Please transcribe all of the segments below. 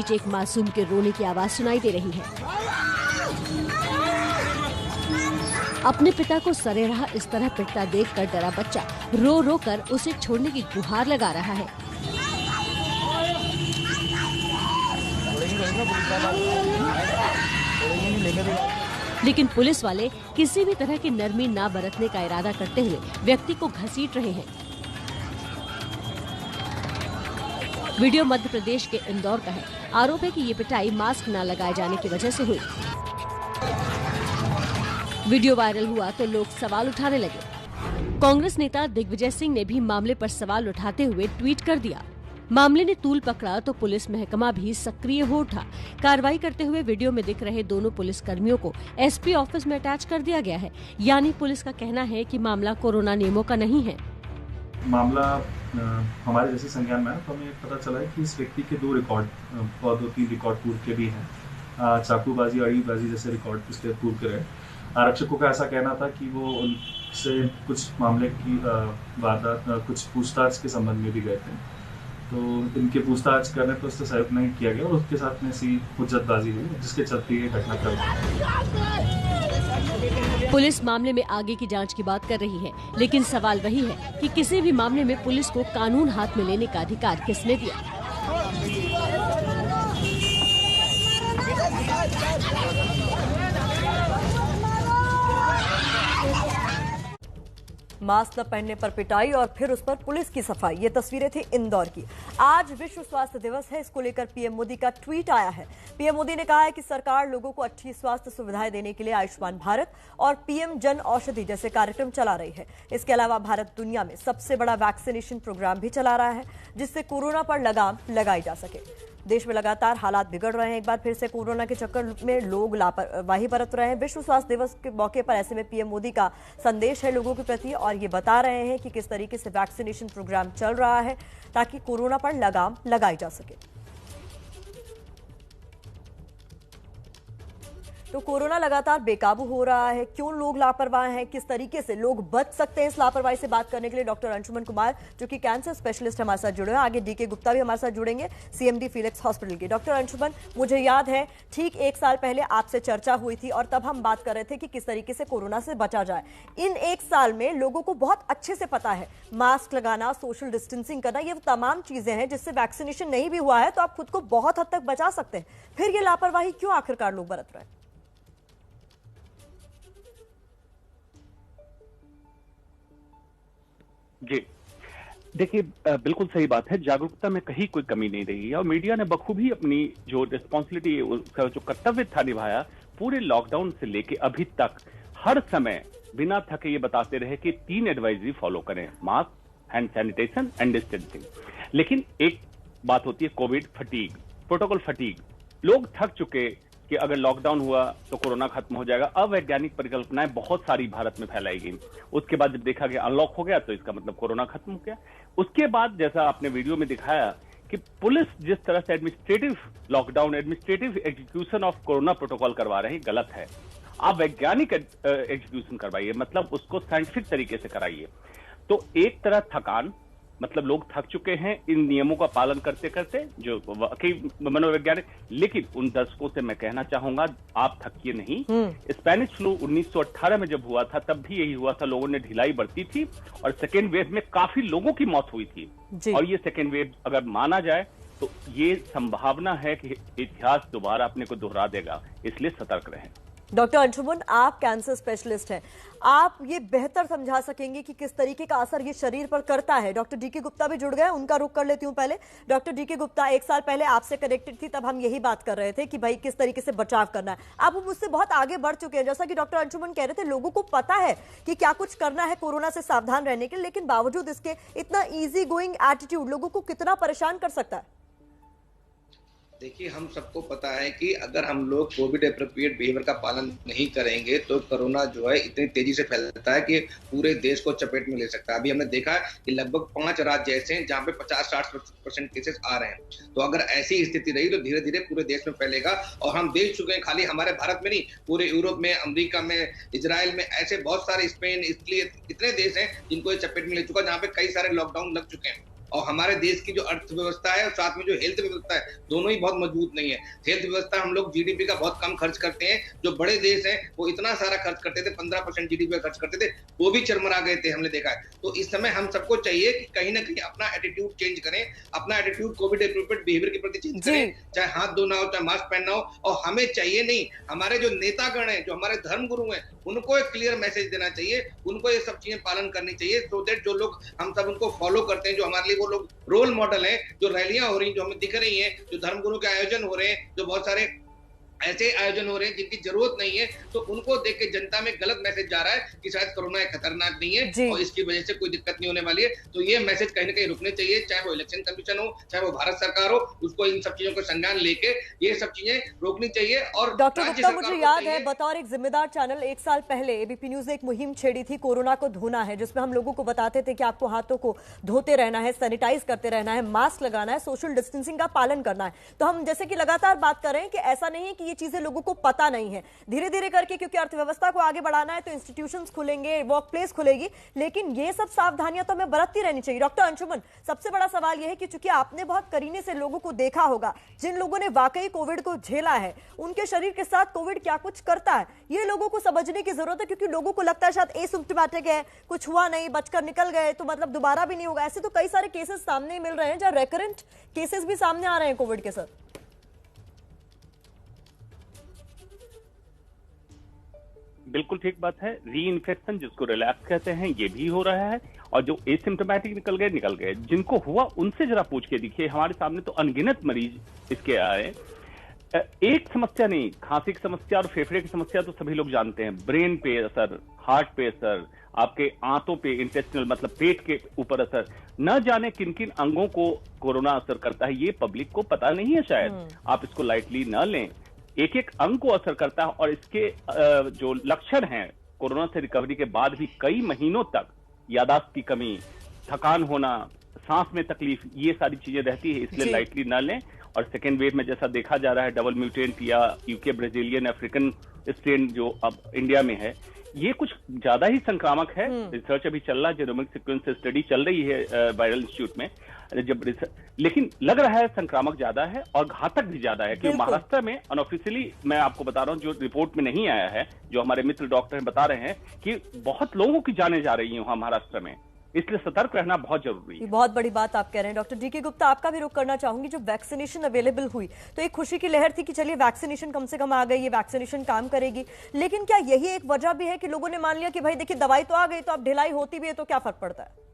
बीच एक मासूम के रोने की आवाज सुनाई दे रही है। अपने पिता को सरेराह इस तरह पिटता देखकर डरा बच्चा रो रो कर उसे छोड़ने की गुहार लगा रहा है। लेकिन पुलिस वाले किसी भी तरह की नरमी ना बरतने का इरादा करते हुए व्यक्ति को घसीट रहे हैं। वीडियो मध्य प्रदेश के इंदौर का है। आरोप है कि ये पिटाई मास्क न लगाए जाने की वजह से हुई। वीडियो वायरल हुआ तो लोग सवाल उठाने लगे। कांग्रेस नेता दिग्विजय सिंह ने भी मामले पर सवाल उठाते हुए ट्वीट कर दिया। मामले ने तूल पकड़ा तो पुलिस महकमा भी सक्रिय हो उठा। कार्रवाई करते हुए वीडियो में दिख रहे दोनों पुलिस कर्मियों को एसपी ऑफिस में अटैच कर दिया गया है। यानी पुलिस का कहना है कि मामला कोरोना नियमों का नहीं है। मामला हमारे जैसे संज्ञान में है तो हमें पता चला है कि इस व्यक्ति के 2 3 रिकॉर्ड पूर्व के भी हैं। चाकूबाजी, अड़ीबाजी जैसे रिकॉर्ड इसके पूर्व के रहे। आरक्षकों का ऐसा कहना था कि वो उनसे कुछ मामले की वारदात, कुछ पूछताछ के संबंध में भी गए थे, तो इनके पूछताछ करने पर उससे सहयोग नहीं किया गया और उसके साथ में ऐसी हुज्जतबाजी हुई जिसके चलते ये घटनाक्रम। पुलिस मामले में आगे की जांच की बात कर रही है, लेकिन सवाल वही है कि किसी भी मामले में पुलिस को कानून हाथ में लेने का अधिकार किसने दिया। मास्क न पहनने पर पिटाई और फिर उस पर पुलिस की सफाई। ये तस्वीरें थी इंदौर की। आज विश्व स्वास्थ्य दिवस है, इसको लेकर पीएम मोदी का ट्वीट आया है। पीएम मोदी ने कहा है कि सरकार लोगों को अच्छी स्वास्थ्य सुविधाएं देने के लिए आयुष्मान भारत और पीएम जन औषधि जैसे कार्यक्रम चला रही है। इसके अलावा भारत दुनिया में सबसे बड़ा वैक्सीनेशन प्रोग्राम भी चला रहा है, जिससे कोरोना पर लगाम लगाई जा सके। देश में लगातार हालात बिगड़ रहे हैं। एक बार फिर से कोरोना के चक्कर में लोग लापरवाही बरत रहे हैं। विश्व स्वास्थ्य दिवस के मौके पर ऐसे में पीएम मोदी का संदेश है लोगों के प्रति, और ये बता रहे हैं कि किस तरीके से वैक्सीनेशन प्रोग्राम चल रहा है ताकि कोरोना पर लगाम लगाई जा सके। तो कोरोना लगातार बेकाबू हो रहा है। क्यों लोग लापरवाह हैं, किस तरीके से लोग बच सकते हैं इस लापरवाही से, बात करने के लिए डॉक्टर अंशुमन कुमार जो कि कैंसर स्पेशलिस्ट हमारे साथ जुड़े हैं। आगे डीके गुप्ता भी हमारे साथ जुड़ेंगे, सीएमडी फिलिक्स हॉस्पिटल के। डॉक्टर अंशुमन, मुझे याद है ठीक 1 साल पहले आपसे चर्चा हुई थी और तब हम बात कर रहे थे कि किस तरीके से कोरोना से बचा जाए। इन 1 साल में लोगों को बहुत अच्छे से पता है मास्क लगाना, सोशल डिस्टेंसिंग करना, ये तमाम चीजें हैं जिससे वैक्सीनेशन नहीं भी हुआ है तो आप खुद को बहुत हद तक बचा सकते हैं। फिर ये लापरवाही क्यों आखिरकार लोग बरत रहे हैं? जी देखिए, बिल्कुल सही बात है। जागरूकता में कहीं कोई कमी नहीं रही है और मीडिया ने बखूबी अपनी जो रिस्पॉन्सिबिलिटी, उसका जो कर्तव्य था निभाया। पूरे लॉकडाउन से लेके अभी तक हर समय बिना थके ये बताते रहे कि 3 एडवाइजरी फॉलो करें, mask, hand sanitization and distancing. लेकिन एक बात होती है कोविड फटीग, प्रोटोकॉल फटीग। लोग थक चुके कि अगर लॉकडाउन हुआ तो कोरोना खत्म हो जाएगा। अवैज्ञानिक परिकल्पनाएं बहुत सारी भारत में फैलाई गई। उसके बाद जब देखा गया अनलॉक हो गया तो इसका मतलब कोरोना खत्म हो गया। उसके बाद जैसा आपने वीडियो में दिखाया कि पुलिस जिस तरह से administrative lockdown, administrative execution of corona protocol करवा रहे हैं, गलत है। आप वैज्ञानिक एग्जीक्यूशन करवाइए, मतलब उसको साइंटिफिक तरीके से कराइए। तो एक तरह थकान, मतलब लोग थक चुके हैं इन नियमों का पालन करते करते, जो वाकई मनोवैज्ञानिक। लेकिन उन दर्शकों से मैं कहना चाहूंगा, आप थकिए नहीं। स्पेनिश फ्लू 1918 में जब हुआ था तब भी यही हुआ था, लोगों ने ढिलाई बरती थी और सेकेंड वेव में काफी लोगों की मौत हुई थी। और ये सेकेंड वेव अगर माना जाए तो ये संभावना है कि इतिहास दोबारा अपने को दोहरा देगा, इसलिए सतर्क रहें। डॉक्टर अंशुमन, आप कैंसर स्पेशलिस्ट हैं, आप ये बेहतर समझा सकेंगे कि किस तरीके का असर ये शरीर पर करता है। डॉक्टर डीके गुप्ता भी जुड़ गए, उनका रुख कर लेती हूं पहले। डॉक्टर डीके गुप्ता, 1 साल पहले आपसे कनेक्टेड थी, तब हम यही बात कर रहे थे कि भाई किस तरीके से बचाव करना है। अब हम उससे बहुत आगे बढ़ चुके हैं। जैसा कि डॉक्टर अंशुमन कह रहे थे, लोगों को पता है कि क्या कुछ करना है कोरोना से सावधान रहने के लिए, लेकिन बावजूद इसके इतना ईजी गोइंग एटीट्यूड लोगों को कितना परेशान कर सकता है? देखिए, हम सबको पता है कि अगर हम लोग कोविड एप्रोप्रिएट बिहेवियर का पालन नहीं करेंगे तो कोरोना जो है इतनी तेजी से फैलता है कि पूरे देश को चपेट में ले सकता है। अभी हमने देखा कि लगभग 5 राज्य ऐसे हैं जहां पे 50-60% केसेस आ रहे हैं। तो अगर ऐसी स्थिति रही तो धीरे धीरे पूरे देश में फैलेगा। और हम देख चुके हैं, खाली हमारे भारत में नहीं, पूरे यूरोप में, अमेरिका में, इजराइल में, ऐसे बहुत सारे, स्पेन, इटली, इतने देश हैं जिनको ये चपेट में ले चुका, जहाँ पे कई सारे लॉकडाउन लग चुके हैं। और हमारे देश की जो अर्थव्यवस्था है और साथ में जो हेल्थ व्यवस्था है, दोनों ही बहुत मजबूत नहीं है। हेल्थ व्यवस्था हम लोग जीडीपी का बहुत कम खर्च करते हैं, जो बड़े देश हैं वो इतना सारा खर्च करते थे, 15% जीडीपी खर्च करते थे, वो भी चरमरा गए थे, हमने देखा है। तो इस समय हम सबको चाहिए कि कहीं ना कहीं अपना एटीट्यूड चेंज करें, अपना एटीट्यूड कोविड एप्रोप्रिएट बिहेवियर के प्रति चेंज करें, चाहे हाथ धोना हो, चाहे मास्क पहनना हो। और हमें चाहिए नहीं, हमारे जो नेतागण हैं, जो हमारे धर्म गुरु हैं, उनको एक क्लियर मैसेज देना चाहिए, उनको ये सब चीजें पालन करनी चाहिए, सो दैट जो लोग हम सब उनको फॉलो करते हैं, जो हमारे लिए वो लोग रोल मॉडल हैं, जो रैलियां हो रही हैं, जो हमें दिख रही हैं, जो धर्मगुरु के आयोजन हो रहे हैं, जो बहुत सारे ऐसे आयोजन हो रहे हैं जिनकी जरूरत नहीं है, तो उनको देख के जनता में गलत मैसेज जा रहा है कि शायद कोरोना एक खतरनाक नहीं है और इसकी वजह से कोई दिक्कत नहीं होने वाली है। तो ये मैसेज कहीं ना कहीं रुकने चाहिए, चाहे वो इलेक्शन कमीशन हो, चाहे वो भारत सरकार हो, उसको इन सब चीजों को संज्ञान लेके ये सब चीजें रोकनी चाहिए। और डॉक्टर गुप्ता, मुझे याद है बतौर एक जिम्मेदार चैनल 1 साल पहले एबीपी न्यूज ने एक मुहिम छेड़ी थी, कोरोना को धोना है, जिसमें हम लोगों को बताते थे कि आपको हाथों को धोते रहना है, सैनिटाइज करते रहना है, मास्क लगाना है, सोशल डिस्टेंसिंग का पालन करना है। तो हम जैसे कि लगातार बात कर रहे हैं कि ऐसा नहीं है कि ये चीजें लोगों को पता नहीं है, धीरे धीरे करके, क्योंकि अर्थव्यवस्था को आगे बढ़ाना है तो इंस्टीट्यूशंस खुलेंगे, वर्क प्लेस खुलेगी, लेकिन ये सब सावधानियां तो हमें बरतती रहनी चाहिए। डॉक्टर अंशुमन, सबसे बड़ा सवाल यह है कि चूंकि आपने बहुत करीने से लोगों को देखा होगा, जिन लोगों ने वाकई कोविड को झेला है, उनके शरीर के साथ कोविड क्या कुछ करता है, ये लोगों को समझने की जरूरत है, क्योंकि लोगों को लगता है शायद एसिम्प्टोमेटिक है, कुछ हुआ नहीं, बचकर निकल गए तो मतलब दोबारा भी नहीं होगा। ऐसे तो कई सारे केसेस सामने मिल रहे हैं, जहां रेकरेंट केसेस भी सामने आ रहे हैं कोविड के साथ। बिल्कुल ठीक बात है, री इन्फेक्शन जिसको रिलैप्स कहते हैं, ये भी हो रहा है। और जो एसिम्प्टोमेटिक निकल गए, जिनको हुआ उनसे जरा पूछ के देखिए, हमारे सामने तो अनगिनत मरीज इसके आए। एक समस्या नहीं, खांसी की समस्या और फेफड़े की समस्या तो सभी लोग जानते हैं, ब्रेन पे असर, हार्ट पे असर, आपके आंतों पे, इंटेस्टिनल मतलब पेट के ऊपर असर, न जाने किन किन अंगों को कोरोना असर करता है, ये पब्लिक को पता नहीं है शायद। आप इसको लाइटली न लें, एक एक अंग को असर करता है। और इसके जो लक्षण हैं, कोरोना से रिकवरी के बाद भी कई महीनों तक यादाश्त की कमी, थकान होना, सांस में तकलीफ, ये सारी चीजें रहती है, इसलिए लाइटली ना लें। और सेकेंड वेव में जैसा देखा जा रहा है, डबल म्यूटेंट या यूके ब्राजीलियन अफ्रीकन स्ट्रेन जो अब इंडिया में है, ये कुछ ज्यादा ही संक्रामक है। रिसर्च अभी चल रहा है, जेनोमिक सीक्वेंस स्टडी चल रही है वायरल इंस्टीट्यूट में, जब लेकिन लग रहा है संक्रामक ज्यादा है और घातक भी ज्यादा है। क्योंकि महाराष्ट्र में अनऑफिशियली, मैं आपको बता रहा हूं, जो रिपोर्ट में नहीं आया है, जो हमारे मित्र डॉक्टर बता रहे हैं कि बहुत लोगों की जानें जा रही हैं वहां महाराष्ट्र में, इसलिए सतर्क रहना बहुत जरूरी है। बहुत बड़ी बात आप कह रहे हैं। डॉक्टर डीके गुप्ता, आपका भी रुख करना चाहूंगी, जो वैक्सीनेशन अवेलेबल हुई तो एक खुशी की लहर थी कि चलिए वैक्सीनेशन कम से कम आ गई, ये वैक्सीनेशन काम करेगी, लेकिन क्या यही एक वजह भी है कि लोगों ने मान लिया कि भाई देखिए दवाई तो आ गई, तो अब ढिलाई होती भी है तो क्या फर्क पड़ता है?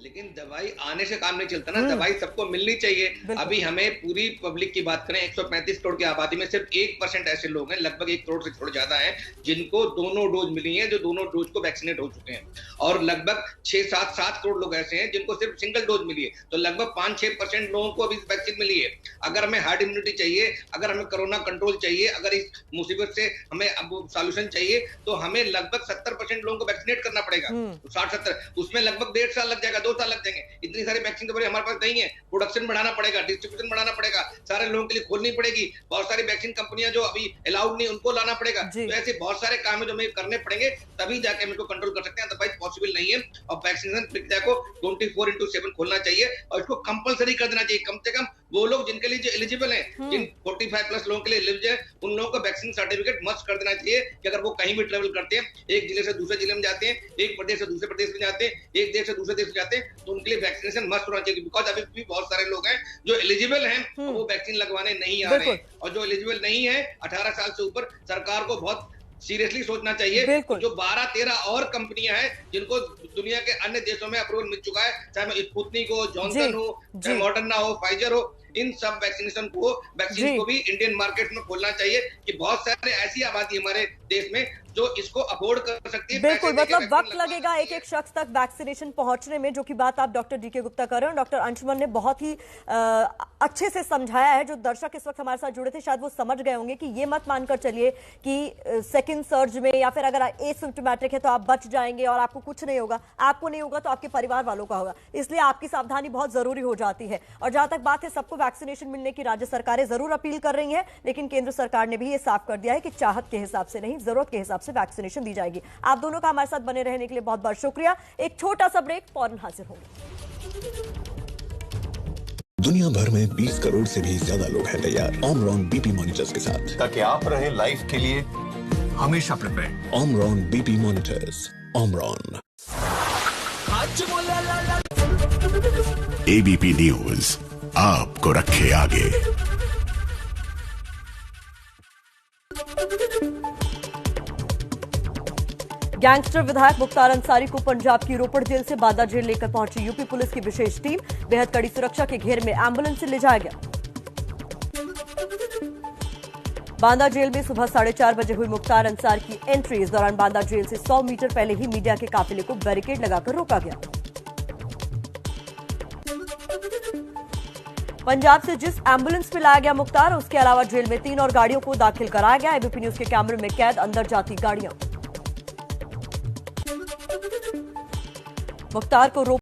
लेकिन दवाई आने से काम नहीं चलता ना, दवाई सबको मिलनी चाहिए। अभी हमें पूरी पब्लिक की बात करें, 135 करोड़ की आबादी में सिर्फ 1% ऐसे लोग हैं, लगभग 1 करोड़ से थोड़ा ज्यादा है, जिनको दोनों डोज मिली है, जो दोनों डोज को वैक्सीनेट हो चुके हैं। और लगभग 6-7 करोड़ लोग ऐसे हैं जिनको सिर्फ सिंगल डोज मिली है। तो लगभग 5-6% लोगों को अभी वैक्सीन मिली है। अगर हमें हार्ड इम्यूनिटी चाहिए, अगर हमें कोरोना कंट्रोल चाहिए, अगर इस मुसीबत से हमें अब सॉल्यूशन चाहिए, तो हमें लगभग 70% लोगों को वैक्सीनेट करना पड़ेगा। 60-70, उसमें लगभग 1.5 साल लग जाएगा, 2 साल लग जाएंगे। इतनी सारी वैक्सीन तो हमारे पास नहीं है, प्रोडक्शन बढ़ाना पड़ेगा, डिस्ट्रीब्यूशन बढ़ाना पड़ेगा, सारे लोगों के लिए खोलनी पड़ेगी, बहुत सारी वैक्सीन कंपनियां जो अभी अलाउड नहीं, उनको लाना पड़ेगा। तो ऐसे बहुत सारे काम है जो हमें करने पड़ेंगे, तभी जाके हम इसको कंट्रोल कर सकते हैं, अदरवाइज पॉसिबल नहीं है। और वैक्सीनेशन प्रक्रिया को 24/7 खोलना चाहिए और इसको कंपलसरी कर देना चाहिए। कम से कम वो लोग जिनके लिए जो एलिजिबल हैं, जिन 45+ लोगों के लिए एलिजिबल है, उन लोगों को वैक्सीन सर्टिफिकेट मस्ट कर देना चाहिए कि अगर वो कहीं भी ट्रेवल करते हैं, एक जिले से दूसरे जिले में जाते हैं, एक प्रदेश से दूसरे प्रदेश में जाते हैं, एक देश से दूसरे देश में जाते हैं, तो उनके लिए वैक्सीनेशन मस्ट होना चाहिए। बिकॉज अभी भी बहुत सारे लोग हैं जो एलिजिबल हैं, वो वैक्सीन लगवाने नहीं आ रहे हैं, और जो एलिजिबल नहीं है 18 साल से ऊपर, सरकार को बहुत सीरियसली सोचना चाहिए। जो 12-13 और कंपनियां हैं जिनको दुनिया के अन्य देशों में अप्रूवल मिल चुका है, चाहे स्पुतनिक हो, जॉनसन हो, चाहे मॉडर्ना हो, फाइजर हो, इन सब वैक्सीन को भी इंडियन मार्केट में खोलना चाहिए कि बहुत सारे ऐसी आबादी हमारे देश में जो इसको अफोर्ड कर सकती है। बिल्कुल, मतलब वक्त लगेगा एक एक शख्स तक वैक्सीनेशन पहुंचने में, जो कि बात आप डॉक्टर डीके गुप्ता कर रहे हैं। डॉक्टर अंशुमन ने बहुत ही अच्छे से समझाया है। जो दर्शक इस वक्त हमारे साथ जुड़े थे शायद वो समझ गए होंगे कि ये मत मानकर चलिए कि सेकंड सर्ज में या फिर अगर एसिम्प्टोमेटिक है तो आप बच जाएंगे और आपको कुछ नहीं होगा, आपको नहीं होगा तो आपके परिवार वालों का होगा, इसलिए आपकी सावधानी बहुत जरूरी हो जाती है। और जहां तक बात है सबको वैक्सीनेशन मिलने की, राज्य सरकारें जरूर अपील कर रही हैं, लेकिन केंद्र सरकार ने भी ये साफ कर दिया है कि चाहत के हिसाब से नहीं, जरूरत के हिसाब से वैक्सीनेशन दी जाएगी। आप दोनों का हमारे साथ बने रहने के लिए बहुत बहुत शुक्रिया। एक छोटा सा ब्रेक, फौरन हाजिर होंगे। दुनिया भर में 20 करोड़ से भी ज्यादा लोग हैं तैयार ओमरॉन बीपी मॉनिटर्स के साथ, ताकि आप रहे लाइफ के लिए हमेशा prepared. Omron BP monitors. Omron. ABP news आपको रखे आगे। गैंगस्टर विधायक मुख्तार अंसारी को पंजाब की रोपड़ जेल से बांदा जेल लेकर पहुंची यूपी पुलिस की विशेष टीम। बेहद कड़ी सुरक्षा के घेरे में एम्बुलेंस से ले जाया गया। बांदा जेल में सुबह 4:30 बजे हुई मुख्तार अंसारी की एंट्री। इस दौरान बांदा जेल से 100 मीटर पहले ही मीडिया के काफिले को बैरिकेड लगाकर रोका गया। पंजाब से जिस एम्बुलेंस में लाया गया मुख्तार, उसके अलावा जेल में 3 और गाड़ियों को दाखिल कराया गया। एबीपी न्यूज के कैमरे में कैद अंदर जाती गाड़ियां। मुख्तार को